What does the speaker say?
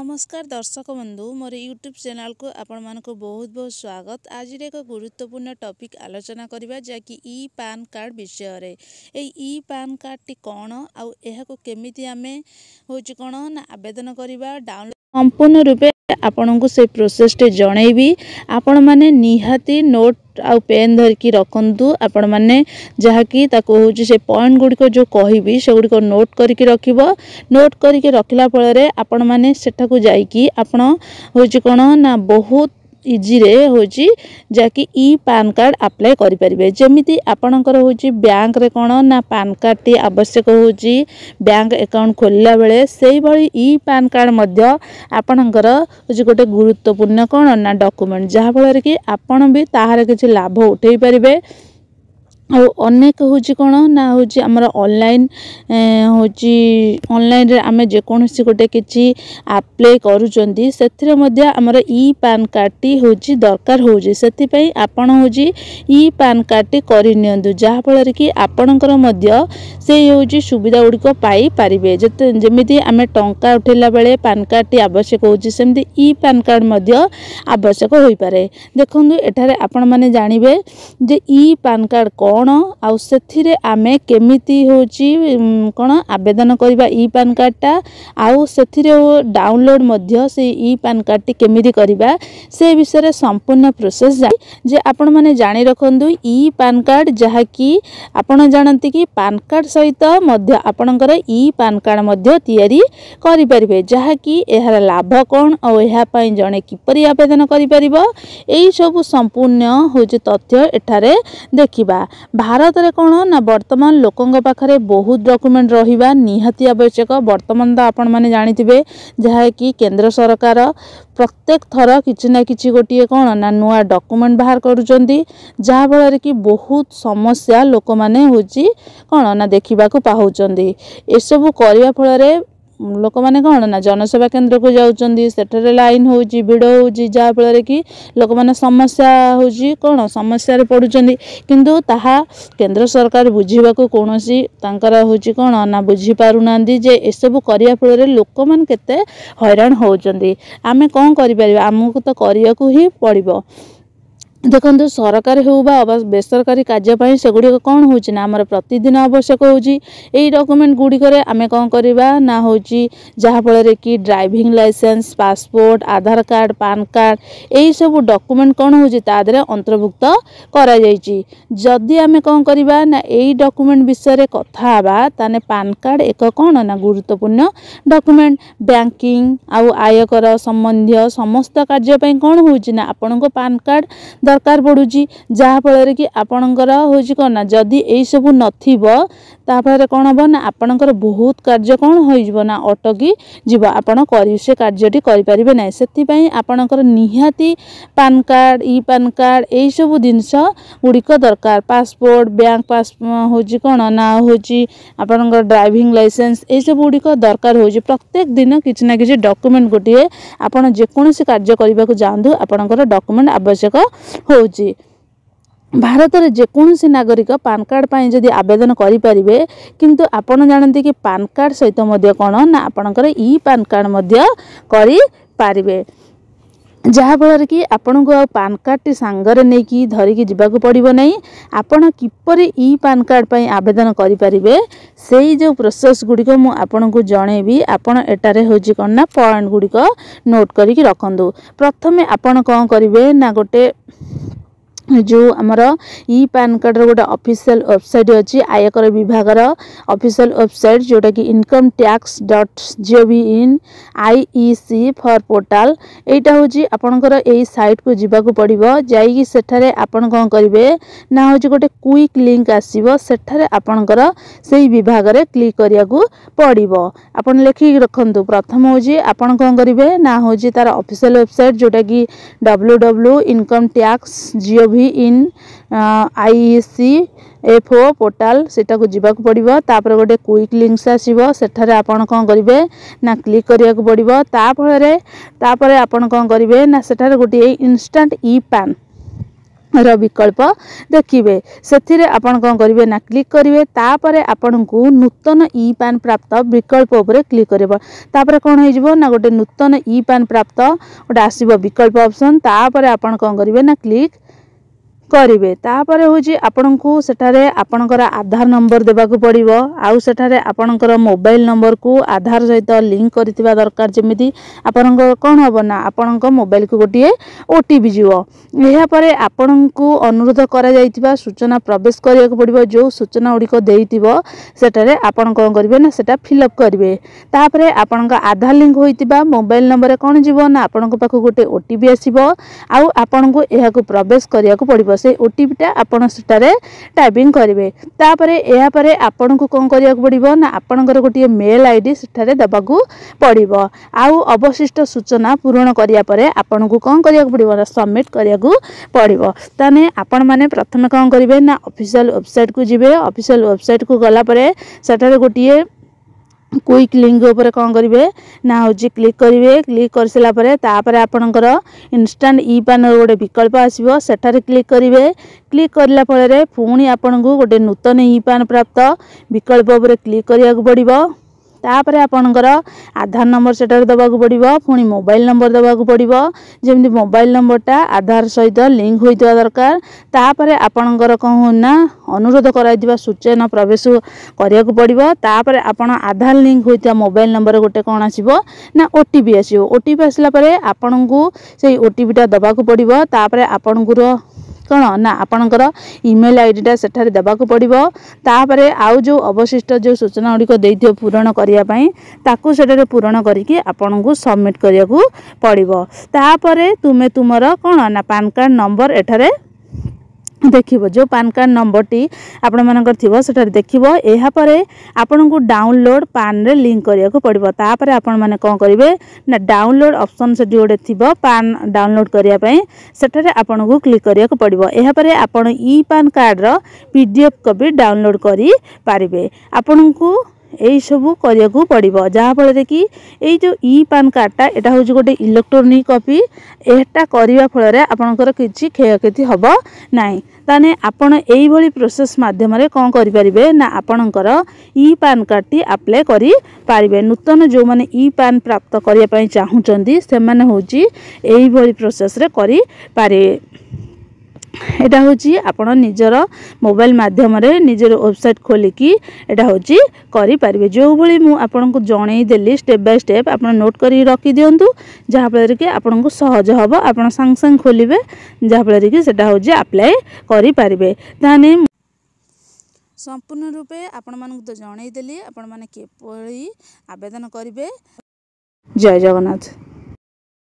नमस्कार दर्शक बंधु मोर यूट्यूब चैनल को आपण मानको बहुत बहुत स्वागत। आज एक गुरुत्वपूर्ण टॉपिक आलोचना करबा जैकि ई पैन कार्ड विषय रे। ई पैन कार्ड टी कौन आउ एहा को केमिति आमे होची कोन ना आवेदन करबा डाउनलोड संपूर्ण रूपे आपन को से प्रोसेस टे जणैबी। आपण माने निहाती नोट आउ पेन धरकी रखंतु। आपण माने जहाँकि ताको होची से पॉइंट गुडी को जो कहिबी से गुडी को नोट करके रखिबो। नोट करके रखला फଳରେ आपण माने सेठा को जाईकी आपण होची कोन ना बहुत इजी रे होची जाकि ई पैन कार्ड अप्लाई करि परिबे। जेमिति आपणकर होची बैंक रे कोन ना पैन कार्ड टी आवश्यक होची बैंक अकाउंट खोलला बेले सेही भली ई पैन कार्ड मध्य आपणकर होची गोटे गुरुत्वपूर्ण कोन ना डॉक्यूमेंट जहा फଳରେ कि आपण भी ताहार किछि लाभ उठेई परिबे। अनेक होची कोन ना होची हमर ऑनलाइन होची ऑनलाइन रे आमे जे कोनसी गोटे किछि अप्लाई करूचंती सेथिरे मध्य हमर ई पैन कार्ड टी होची दरकार होची। सेति पई आपण होची ई पैन कार्ड टी करि नियंतु जहा फଳରେ कि आपणकर मध्य से होची सुविधा गुडी को पाई परिबे। जेमिति आमे टंका उठेला बेले पैन कार्ड टी आवश्यक होची सेमति ई पैन कार्ड मध्य आवश्यक होई पारे। देखंतु एठारे आपण माने जानिबे जे ई पैन कार्ड कोन आउ सेथिरे आमे केमिति होची कोन आवेदन करबा ई पैन कार्ड टा आउ सेथिरे डाउनलोड मध्य से ई पैन कार्ड टी केमिति करबा से विषय रे संपूर्ण प्रोसेस जे आपण माने जानि रखंतु। ई पैन कार्ड जहा कि आपण जानंती कि पैन कार्ड सहित मध्य आपणकर ई पैन कार्ड मध्य तयारी करि परिबे जहा कि एहार लाभ कोन और एहा पई जणे किपरि आवेदन करि परिबो एई सब संपूर्ण होची तथ्य एठारे देखिबा। भारत रे कोन ना वर्तमान लोकंग पाखरे बहुत डॉक्यूमेंट रहिबा निहाती आवश्यक। वर्तमान तो आपण माने जानिथिबे जहा कि केंद्र सरकार प्रत्येक थर किछि ना किछि गोटिए कोन ना नुआ डॉक्यूमेंट बाहर करूचंती जहा फଳରେ कि बहुत समस्या लोक माने होची कोन ना देखिबा को पाहुचंती। ए सब करिया फଳରେ लोक माने कोन ना जनसेवा केंद्र को जाउचंती सेठरे लाइन होची भिड़ होची जहा फଳରେ कि लोक माने समस्या होची कोन समस्या रे पडुचंती किंतु ताहा केंद्र सरकार बुझीबा को कोनोसी तांकर होची कोन ना बुझी पारु नांदी जे ए सब करिया फଳରେ लोक मान केते हैरान होउचंती। आमे कोन करि परिबा हमकु तो करिया को ही पड़िबो। देखंतु सरकार हो बा बेसरकारी कार्य पई सेगुडी कोन होची ना हमर प्रतिदिन आवश्यक होची एई डॉक्यूमेंट गुडी करे आमे कोन करबा ना होची जहा फଳରେ कि ड्राइविंग लाइसेंस पासपोर्ट आधार कार्ड पैन कार्ड एई सब डॉक्यूमेंट कोन होची ता देरे अंतर्भुक्त करा जाईची। जदी आमे कोन करबा ना एई डॉक्यूमेंट विषय रे कथा आबा ताने पैन कार्ड एक कोन ना गुरुत्वपूर्ण डॉक्यूमेंट बैंकिंग आउ आयकर संबंधी समस्त कार्य पई कोन होची ना आपन को पैन कार्ड दरकार पड़ुची जहा फଳରେ कि आपणकर होची कोन ना जदी एई सब नथिबो ता फଳରେ कोन हो ना आपणकर बहुत कार्य कोन होइजबो ना अटकी जीव आपण करि से कार्यटी करि परिबे नै। सेति पई आपणकर निहाती pan card e PAN card एई सब जिंस गुडी को दरकार पासपोर्ट बैंक पास होची कोन ना होची आपणकर ड्राइविंग लाइसेंस एई सब गुडी को दरकार होची। प्रत्येक दिन किछ ना किछ डॉक्यूमेंट गोटिए आपण जे कोनोसी कार्य करिबा को जांदु आपणकर डॉक्यूमेंट आवश्यक होची। भारत रे जे कोनोसी नागरिक पैन कार्ड पई जदी आवेदन करि परिबे किंतु आपण जानंती कि पैन कार्ड सहित मध्य कोन ना आपणकर ई पैन कार्ड मध्य करि पारिबे जहा फଳରେ कि आपण को पैन कार्ड टी सांगरे नै कि धरि कि जिबा को पड़िबो नै। आपण किपरि ई पैन कार्ड पई आवेदन करि परिबे सेही जो प्रोसेस गुडी को मु आपण को जणेबी। आपण एटारे होची कोन ना पॉइंट गुडी को नोट करि कि रखंदु। प्रथमे आपण कोन करिवे ना गोटे जो हमर ई पैन कार्ड रो गोटे ऑफिशियल वेबसाइट अछि आयकर विभाग रो ऑफिशियल वेबसाइट जोटा कि incometax.gov.in IEC फॉर पोर्टल एटा होची आपनकर एई साइट को जिबा को पड़िबो। जाई कि सेठारे आपण कोन करिवे ना होची गोटे क्विक लिंक आसीबो सेठारे आपनकर सेही विभाग रे क्लिक करिया को पड़िबो। आपण लेखि रखंतु प्रथम होची आपण कोन करिवे ना होची तार ऑफिशियल वेबसाइट जोटा कि www.incometax.gov.in IEC FO पोर्टल सेटा को जिबा को पड़िबो। तापर गोटे क्विक लिंक्स आसीबो सेठारे आपण कोन करिवे ना क्लिक करिया को पड़िबो। तापर आपण कोन करिवे ना सेठारे गोटे इंस्टेंट ई पैन ର विकल्प देखिए से आपण कौन करेंगे ना क्लिक करेंगे तापर आपण को नूतन ई पान प्राप्त विकल्प उपर क्लिक कर कौन हो ना गोटे नूतन ई पान प्राप्त गोटे आसो विकल्प ऑप्शन तापर आपण कौन करेंगे ना क्लिक करेंगे तापर हूँ आपण को सेठारे आपणकर आधार नंबर देवाक पड़ो आउ सेठारे आपणकर मोबाइल नंबर को आधार सहित लिंक करथिबा दरकार जमिति आपण कौन हम ना आपण मोबाइल को गोटे ओटीपी जीव या परे आपण को अनुरोध करा जाइथिबा सूचना प्रवेश करिया पड़ो जो सूचना गुड़िक देइथिबो सेठारे आपण कौन करेंगे ना सेटा फिलअप करेंगे तापर आपण आधार लिंक होइथिबा मोबाइल नंबर कौन जीव ना आपण पाख गोटे ओटीपी आसीबो आउ आपण को एहा को प्रवेश करिया पड़ो से ओटीपीटा आपण सेटारे टाइपिंग करेंगे तापर या परे आपण को कौन करिया पड़ो ना आपणकर गोटे मेल आईडी सेठारे दबाकू पड़ो आउ अवशिष्ट सूचना पूरण करिया परे आपण को कौन करिया पड़ो ना सबमिट करिया पड़ो ताने आपण माने प्रथम कौन करेंगे ना ऑफिशियल वेबसाइट को जिबे ऑफिशियल वेबसाइट को गला परे सेठारे गोटे क्विक लिंक ऊपर कौन करेंगे ना हूँ क्लिक करेंगे क्लिक कर सारा पर तापर आपणकर इंस्टांट ई पान गोटे विकल्प आसो सेठारे क्लिक करेंगे क्लिक करला फल पुणी आपन को गोटे नूतन ई पान प्राप्त विकल्प उपर क्लिक करिया पड़ो तापर आपणकर आधार नंबर सेटार दबाक पड़ो पुणी मोबाइल नंबर दबाक पड़ो जमी मोबाइल नंबरटा आधार सहित लिंक होइतिबा दरकार तापर आपणकर कौन हो ना अनुरोध कराइतिबा सूचना प्रवेश करिया पड़ो तापर आपण आधार लिंक होइतिबा मोबाइल नंबर गोटे कौन आसीबो ना ओटीपी आसीबो ओटीपी आसला परे आपण को से ओटीपीटा दबाक पड़ो तापर आपणकर कौन ना आपणकर ईमेल आईडीटा सेठारे देबाक पड़ो तापर आउ जो अवशिष्ट जो सूचना गुड़िक देइथिबो पूरण करिया पई ताकू सेठारे पूरण करिकि आपन को सबमिट करिया पड़ो तापर तुमे तुमर कौन ना पान कार्ड नंबर एठारे देखिबो जो पान कार्ड नंबर टी आपण मानकर थिबो सेठारे देखिबो एहा परे आपण को डाउनलोड पान रे लिंक करिया को पड़ो तापर आपण माने कोन करिवे ना डाउनलोड ऑप्शन से जोड़े थिबो पान डाउनलोड करिया पई सेठारे आपण को क्लिक करिया को पड़ो एहा परे आपण ई पान कार्ड रो पीडीएफ कॉपी डाउनलोड करि पारिबे आपण को यही सबू करिया को पड़ो जहाँफल कि यही जो ई पान कार्डटा यहाँ हूँ गोटे इलेक्ट्रोनिक कॉपी एटा करने फल आपणकर किसी क्षयक्षति हम ना ताने आपण यही भली प्रोसेस माध्यम कौन करें ना आपणकर ई पान कार्ड टी अप्लाई करि पारिबे नूतन जो माने ई पान प्राप्त करने चाहूँगी से माने होची यही भली प्रोसेस रे करि पारिबे एटा होची आपण निजर मोबाइल माध्यम रे निजर वेबसाइट खोलिकी एटा होची करि पारिबे जो भली मु आपन को जणै देली स्टेप बाय स्टेप आपण नोट करी रखी दियंतु जहाँ फल कि आपन को सहज हबो आपण संग संग खोलिबे जहाँ फल कि सेटा होची अप्लाई करि पारिबे ताने संपूर्ण रूपे आपण मानक तो जणै देली आपण माने केपळी आवेदन करिवे। जय जगन्नाथ।